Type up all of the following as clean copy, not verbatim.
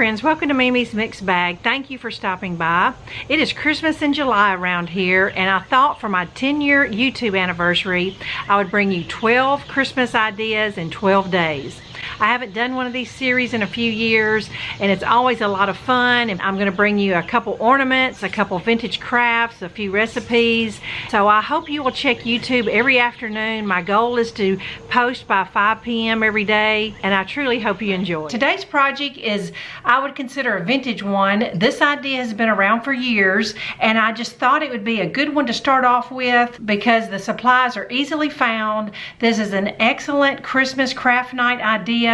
friends, welcome to Mimi's Mixed Bag. Thank you for stopping by. It is Christmas in July around here, and I thought for my 10-year YouTube anniversary I would bring you 12 Christmas ideas in 12 days. I haven't done one of these series in a few years, and it's always a lot of fun. And I'm going to bring you a couple ornaments, a couple vintage crafts, a few recipes. So I hope you will check YouTube every afternoon. My goal is to post by 5 p.m. every day, and I truly hope you enjoy. Today's project is, I would consider, a vintage one. This idea has been around for years, and I just thought it would be a good one to start off with because the supplies are easily found. This is an excellent Christmas craft night idea,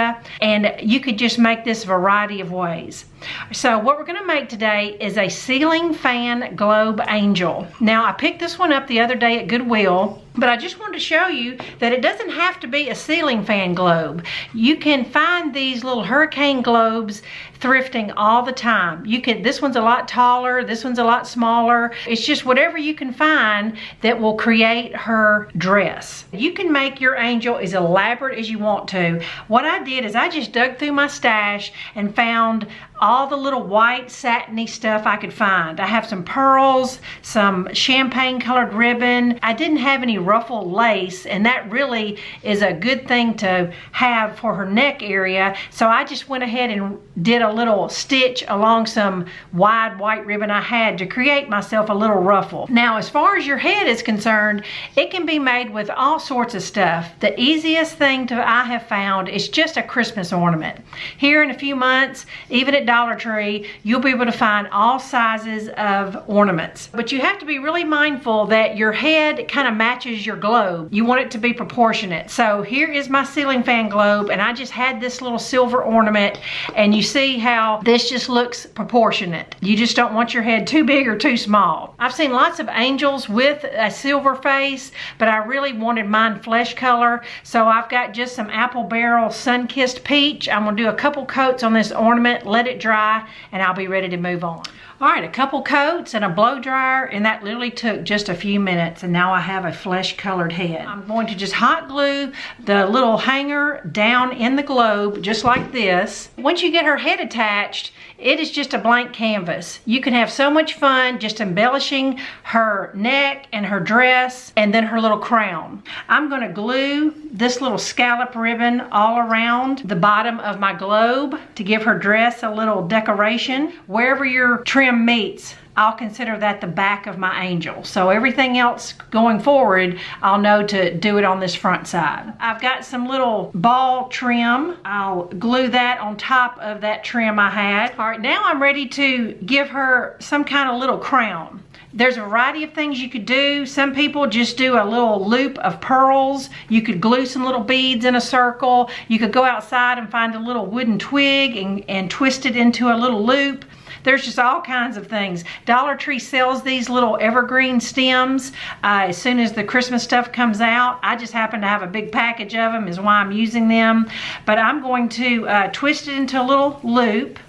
and you could just make this a variety of ways. So what we're going to make today is a ceiling fan globe angel. Now, I picked this one up the other day at Goodwill, but I just wanted to show you that it doesn't have to be a ceiling fan globe. You can find these little hurricane globes thrifting all the time. This one's a lot taller, this one's a lot smaller. It's just whatever you can find that will create her dress. You can make your angel as elaborate as you want to. What I did is I just dug through my stash and found all the little white satiny stuff I could find. I have some pearls, some champagne colored ribbon. I didn't have any ruffle lace, and that really is a good thing to have for her neck area. So I just went ahead and did a little stitch along some wide white ribbon I had to create myself a little ruffle. Now, as far as your head is concerned, it can be made with all sorts of stuff. The easiest thing I have found is just a Christmas ornament. Here in a few months, even at Dollar Tree, you'll be able to find all sizes of ornaments. But you have to be really mindful that your head kind of matches your globe. You want it to be proportionate. So here is my ceiling fan globe, and I just had this little silver ornament, and you see how this just looks proportionate. You just don't want your head too big or too small. I've seen lots of angels with a silver face, but I really wanted mine flesh color, so I've got just some apple barrel sun-kissed peach. I'm gonna do a couple coats on this ornament, let it dry, and I'll be ready to move on. All right, a couple coats and a blow dryer, and that literally took just a few minutes, and now I have a flesh colored head. I'm going to just hot glue the little hanger down in the globe just like this. Once you get her head attached, it is just a blank canvas. You can have so much fun just embellishing her neck and her dress and then her little crown. I'm going to glue this little scallop ribbon all around the bottom of my globe to give her dress a little decoration. Wherever your trim meets, I'll consider that the back of my angel. So everything else going forward, I'll know to do it on this front side. I've got some little ball trim. I'll glue that on top of that trim I had. All right, now I'm ready to give her some kind of little crown. There's a variety of things you could do. Some people just do a little loop of pearls. You could glue some little beads in a circle. You could go outside and find a little wooden twig and twist it into a little loop. There's just all kinds of things. Dollar Tree sells these little evergreen stems as soon as the Christmas stuff comes out. I just happen to have a big package of them, is why I'm using them. But I'm going to twist it into a little loop.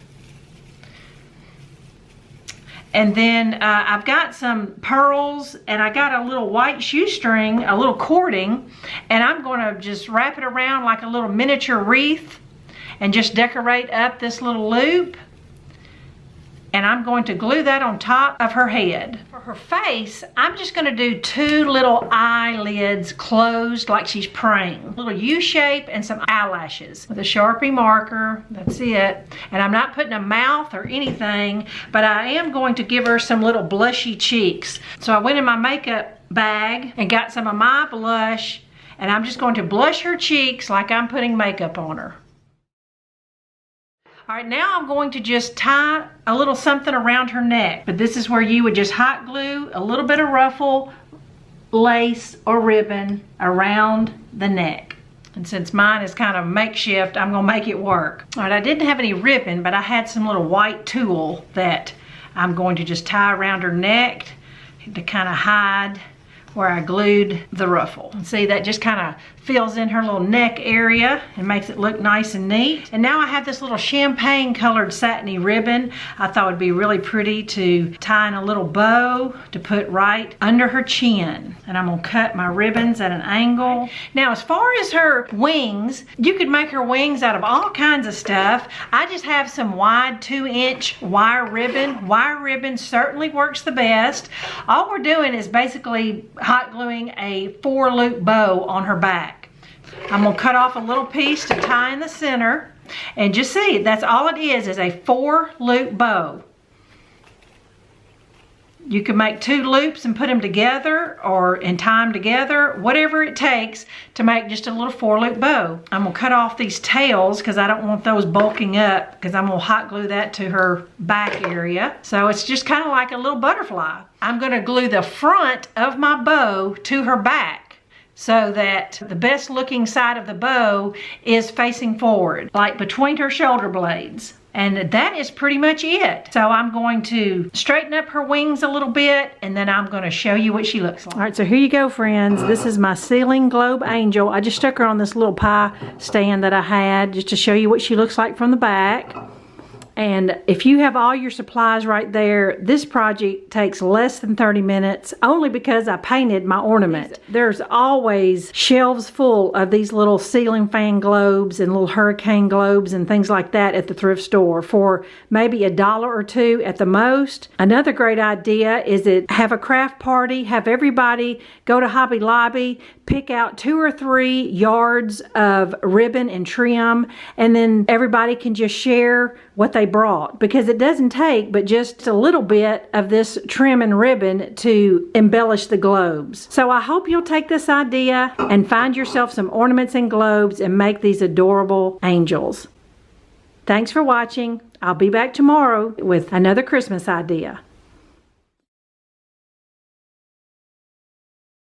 And then I've got some pearls, and I got a little white shoestring, a little cording, and I'm going to just wrap it around like a little miniature wreath and just decorate up this little loop. And I'm going to glue that on top of her head. For her face, I'm just going to do two little eyelids closed like she's praying. A little U shape and some eyelashes. With a Sharpie marker, that's it. And I'm not putting a mouth or anything, but I am going to give her some little blushy cheeks. So I went in my makeup bag and got some of my blush, and I'm just going to blush her cheeks like I'm putting makeup on her. All right, now I'm going to just tie a little something around her neck. But this is where you would just hot glue a little bit of ruffle, lace, or ribbon around the neck. And since mine is kind of makeshift, I'm gonna make it work. All right, I didn't have any ribbon, but I had some little white tulle that I'm going to just tie around her neck to kind of hide where I glued the ruffle. See, that just kind of fills in her little neck area and makes it look nice and neat. And now I have this little champagne colored satiny ribbon. I thought it'd be really pretty to tie in a little bow to put right under her chin. And I'm gonna cut my ribbons at an angle. Now, as far as her wings, you could make her wings out of all kinds of stuff. I just have some wide 2-inch wire ribbon. Wire ribbon certainly works the best. All we're doing is basically hot gluing a 4-loop bow on her back. I'm gonna cut off a little piece to tie in the center, and just see, that's all it is a 4-loop bow. You can make 2 loops and put them together and tie them together, whatever it takes to make just a little 4-loop bow. I'm gonna cut off these tails because I don't want those bulking up, because I'm gonna hot glue that to her back area. So it's just kind of like a little butterfly. I'm gonna glue the front of my bow to her back so that the best looking side of the bow is facing forward, like between her shoulder blades. And that is pretty much it. So I'm going to straighten up her wings a little bit, and then I'm going to show you what she looks like. All right, so here you go, friends. This is my ceiling globe angel. I just stuck her on this little pie stand that I had just to show you what she looks like from the back. And if you have all your supplies right there, this project takes less than 30 minutes, only because I painted my ornament. There's always shelves full of these little ceiling fan globes and little hurricane globes and things like that at the thrift store for maybe $1 or $2 at the most. Another great idea is to have a craft party, have everybody go to Hobby Lobby, pick out 2 or 3 yards of ribbon and trim, and then everybody can just share what they brought, because it doesn't take but just a little bit of this trim and ribbon to embellish the globes. So I hope you'll take this idea and find yourself some ornaments and globes and make these adorable angels. Thanks for watching. I'll be back tomorrow with another Christmas idea.